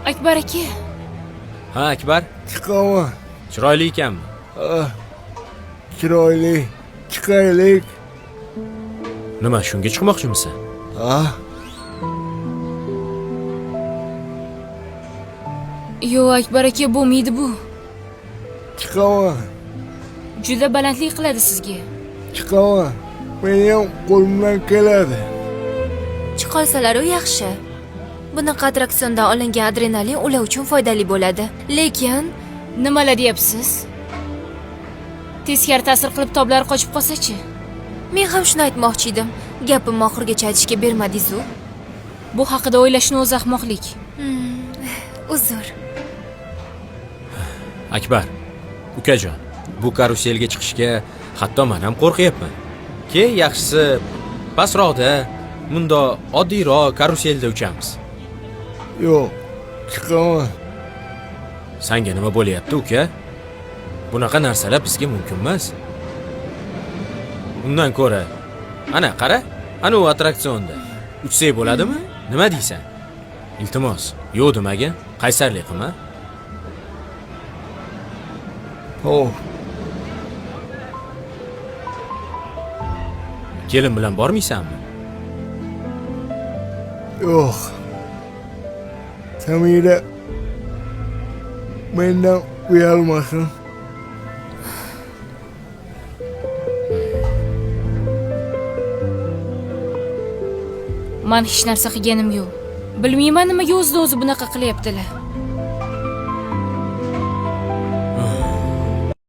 Akbar aka. Ha, Akbar. Chiqaman. Chiroyli ekanmi? Chiroyli. Chiqaylik. Nima, shunga chiqmoqchimisan? Yo'q, Akbar aka, bo'lmaydi bu. Chiqaman. Juda balandlik qiladi sizga. Chiqaman. Meni ham qo'limdan keladi. Chiqolsalar u yaxshi. Bunaqa attraksiondan olingan adrenalin ular uchun foydali bo'ladi. Lekin Nimalar deyapsiz? Teskari ta'sir qilib toblar qochib qolsa-chi? men ham shuni aytmoqchi edim. Gapimni oxirigacha aytishga bermadingiz-ku. Bu haqida o'ylashni o'zi ahmoqlik. Uzr. Akbar, ukajon, bu karuselga chiqishga hatto men ham qo'rqyapman. Yaxshisi pastroqda, bunda oddiyroq karuselda uchamiz. Yo'q, chiqaman. Senga nima bo'lyapti, uka? Bunaqa narsalar bizga mumkin emas. Undan ko'ra, ana qara, ana u attraksionda uchsak bo'ladimi? Nima deysan? Iltimos, yo'q demagin, qaysarlik qilma. Xo'p. Kelin bilan bormaysanmi? Yo'q. Samira mendan uyalmasin. Men hech narsa qilganim yo'q. Bilmayman nimaga o'zida o'zi bunaqa qilyaptilar.